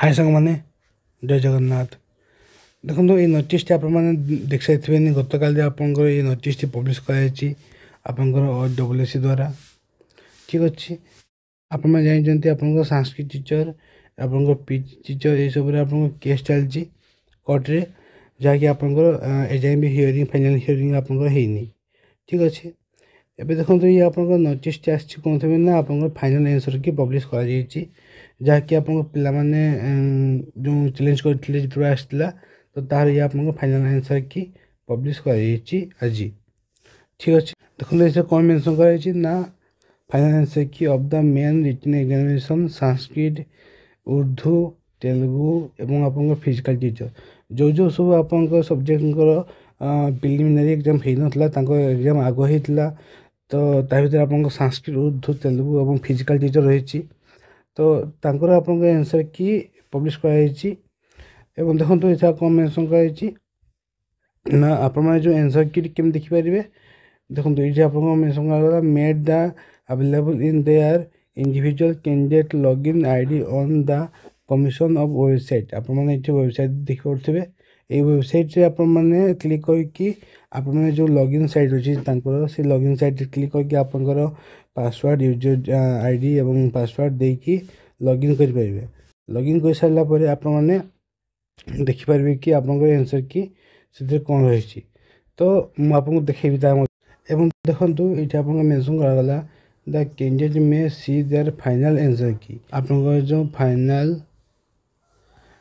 हाय सांग मैंने जय जगन्नाथ। देखो ये नोटिस आप देख सारे गत काल आपंकर ये नोटिस पब्लिश कर द्वारा ठीक अच्छे। आप जानते आप संस्कृत टीचर आप पीजी टीचर ये सब आप केस चलती कोर्टे जहाँकि आपंकर एजाए भी हियरिंग फाइनाल हियरिंग आपंकर होनी ठीक अच्छे। एबे देखो ये आप नोटिस कौन थे ना आप फाइनाल आंसर की पब्लिश कर जहाँकि आप पाने जो चैलेंज करते जो आसला तो तार ये आप फाइनाल आंसर की पब्लिश कर आज ठीक अच्छे। देखो ये कौन मेंशन कर ना final answer key of the main written examination Sanskrit Urdu Telugu एवं आप फिजिकल टीचर जो सब आप सब्जेक्ट प्रिलिमिनारी एग्जाम हो एग्जाम आग होता तो भर आप संस्कृत उर्दू तेलुगु और फिजिकल टीचर रही तो तांकर आप आंसर की पब्लिश कर देखो ये कौन मेंशन कर ना आप जो आंसर की केम देखिपारे देखो ये आप मेंशन कर made the available in their individual candidate login ID on the commission of website आप वेबसाइट देखिपे ये वेबसाइट रे आप क्लिक करके आप जो लॉगिन साइट अच्छी से लॉगिन साइट क्लिक करके आपंकर पासवर्ड यूजर आईडी एवं पासवर्ड देकी लॉगिन करें। लॉगिन कर सारापर आप देखिपारे कि आप आंसर की से कौन रही तो मुझे देखेबी देखो ये आप मेंशन कराला the candidate may see their final answer key आप जो फाइनल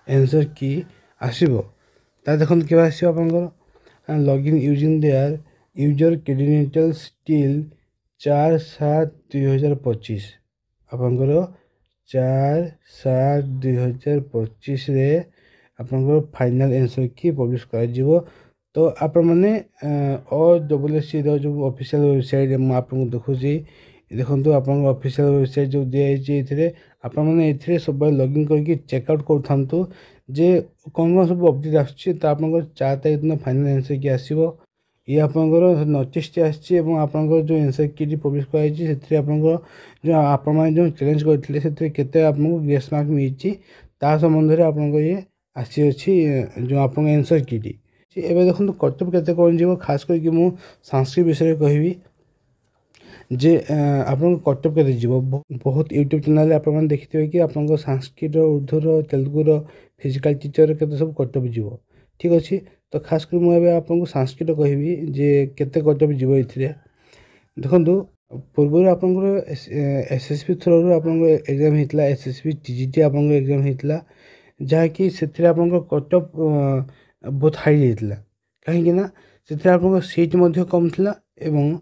आंसर की आसो देखो क्या आप login using their user credentials till 4/7/2025 आपंकर 4/7/2025 रे आपंकर फाइनल आंसर की पब्लिश कर तो आप मैंने OSSC जो ऑफिशियल वेबसाइट आपको देखुची देखो आप ऑफिशियल वेबसाइट जो दिखाई आप सब लॉगिन करके चेकआउट करूँ जे कौन कौन सब अपडेट आसूँ तो आप 4 तारीख दिन फाइनल आंसर की आसो ये आपंकर नोटिस आपंकर जो आंसर की पब्लिश कर जो आप जो चैलेंज करते केते आपको ग्रेस मार्क मिली ता संबंध में आप ये आसी अच्छी जो आप आंसर की एवं देखो कर्तव्य केते कौन जीव खास करके मु संस्कृत विषय कहबी जे आप कर्तव्य के जीव बहुत यूट्यूब चैनल आप देखिए कि आप संस्कृत उर्दूर तेलुगुर फिजिकल टीचर के सब कर्तव्य जीव ठीक अच्छे। तो खास कर मुझे आपको संस्कृत कहबी जे केते कर्तव्य जीव ये देखो पूर्व आप SSB थ्रू आप एग्जाम होता SSB TGT आप एग्जाम होता जहाँकि से कटअफ बहुत हाई जाता कहीं से आप सीट कम था एवं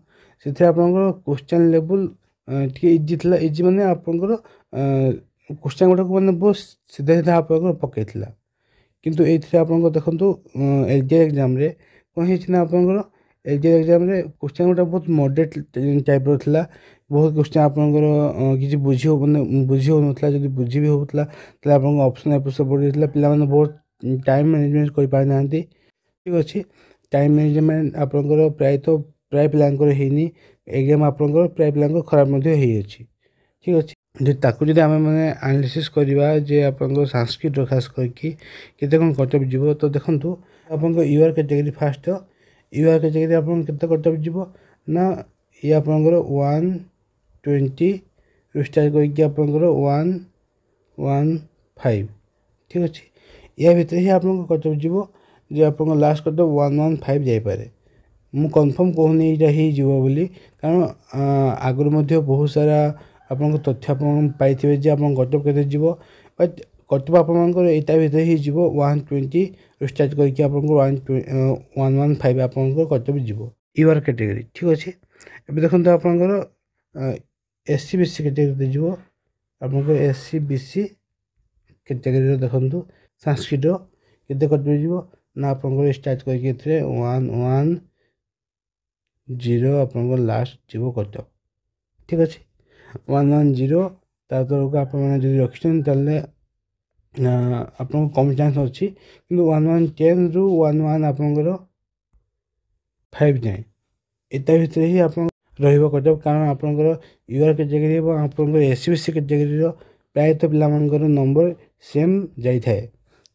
से आप क्वेश्चन लेवल टी इजी था इजी माने आपंकर क्वेश्चन गुड़ाक मैंने बहुत सीधा सीधा आप पकई किंतु ये आप देखो LGR एग्जाम कौन है आपंकर LGR एग्जाम क्वेश्चन गुड़ा बहुत मॉडरेट टाइप रा बहुत क्वेश्चन आपंकर किसी बुझी मैंने बुझी हो ना जब बुझी भी होता आप ऑप्शन एपिसोड पड़ जाता पे बहुत टाइम मैनेजमेंट कर पारि ना ठीक अच्छे। टाइम मैनेजमेंट आपंकर प्राय पिलांकर होनी एग्जाम आपंकर प्राय पिला खराब होती ठीक अच्छे। जो ताकू जब आम मैंने एनालिसिस करवा जे आप संस्कृत खास करके केते कौन कर्तव्य जीव तो देखो आप UR category fast UR category आप कर्तव्य जीव ना ये आपंकर 120 स्टार्ट करके आपंकर 115 ठीक अच्छे। या भितर ही आप कर्तव्य जीव जो आप लास्ट कर्तव्य 115 जापे मु कन्फर्म कहूनी यहाँ बोली कारण आगुरी बहुत सारा आप तथ्य पाइबे जे आप कर्तव्य के जीव बट कर्तव्य आपर यहाँ भितर ही जीव 120 स्टार्ट करके आप 115 आप कर्तव्य जीव यूआर कैटेगरी ठीक अच्छे। एवं देखो आपंकर SC BC कैटेगरी जीव आप SC BC कैटेगरी देखो संस्कृत केते कर्तव्य जीव ना आप स्टार्ट करके 110 आप लास्ट जीव कर्तव्य ठीक अच्छे 110 तरफ आप रखी आप कम चान्स अच्छी कि 1110 रु 11 आपंकर 5 जाए एता भितर ही आप कर्तव्य कारण आपंकर यूआर कैटेगरी और आप SC BC कैटेगरी प्रायतः पिला नंबर सेम जाइए।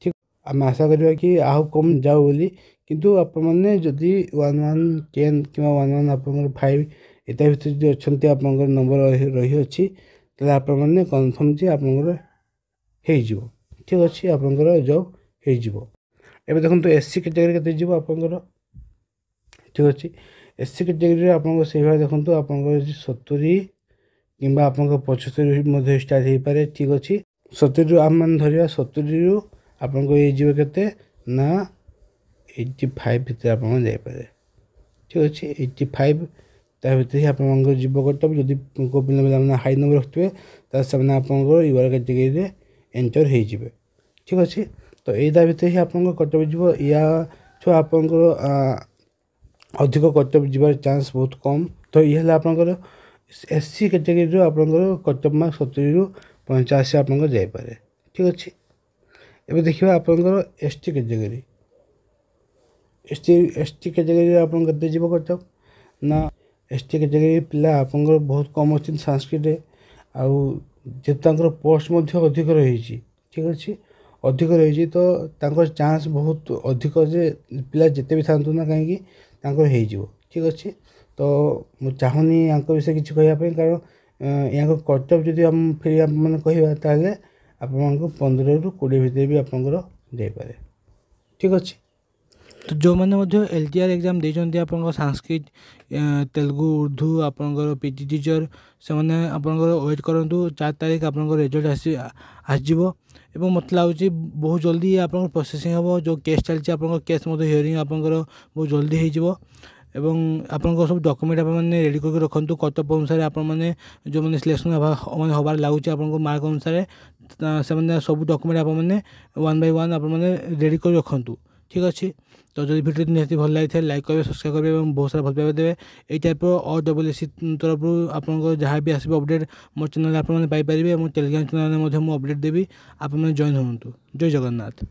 ठीक आम आशा करवा कि आउ कम जाऊ बोली किंतु आपने जदि 1110 कि 11 आप 5 एटा भर जो अच्छा आप नंबर रही अच्छी आपने कन्फर्म जे आप हो ठीक अच्छे आपंकर जॉब हो। एबे देखो एससी कैटेगरी के जीव आपंकर ठीक अच्छे एससी कैटेगरी आप देखो आप 70 कि आप 75 स्टार्ट हो पाए ठीक अच्छे 70 आम मान धरवा 70 आपको ये के ना 85 भितर आप जापे ठीक अच्छे 85 ता भर ही आप जीव कटअप जदि पे हाई नंबर रखिए से आप यूआर कैटेगरी एंटर हो ठीक अच्छे। तो यही भितर ही आप कटअप जीव या छुआ आपंकर अधिक कटअप जीवार चांस बहुत कम। तो ये आपंकर एससी कैटेगरी आपंकर कटअप मार्क 70 रु 85 आप जापे ठीक अच्छे। एबे देखिए आपंकर एसटी कैटेगरी एसटी कैटेगरी आप कटअप ना एसटी कैटेगरी पिला आपंकर बहुत कम अच्छे संस्कृत आउ जेतु पोस्ट अधिक रही ठीक अच्छे अधिक रही तो चांस बहुत अधिक जे पिला जिते भी था ना कहीं हो ठीक अच्छे। तो मुझे चाहूनी या विषय किसी कहवाई कारण या कटअप जब हम फिर मैंने कहवा आपको 15 रु 20 भितर भी आपंकर जापे ठीक अच्छे। तो जो मैंने एलटीआर एग्जाम देते आप संस्कृत तेलुगु उर्दू आपंकर पीटी टीचर से आपंकर वेट करूँ 4 तारीख आप रिजल्ट आसो और मत लगुच बहुत जल्दी आप प्रोसेसिंग हम जो केस चलती आप केस हियरिंग आपंकर बहुत जल्दी हो एवं आपंकर सब डॉक्यूमेंट आपने रेडी करके रखु कटअप अनुसार आपने जो मैंने सिलेक्शन मैंने हबार लगुच आप मार्क अनुसार से सब डॉक्यूमेंट आपने 1 by 1 आपने रेडी कर रखु ठीक अच्छे। तो जो भिडियो निहाती भल लगी लाइक करेंगे सब्सक्राइब करेंगे और बहुत सारा भल पाइबा देवे यही टाइप OSSC तरफ आप जहाँ भी आसो अपडेट मो चैनल आपने पाइपर और टेलीग्राम चैनल में अपडेट देवी आप जॉइन हूँ। जय जगन्नाथ।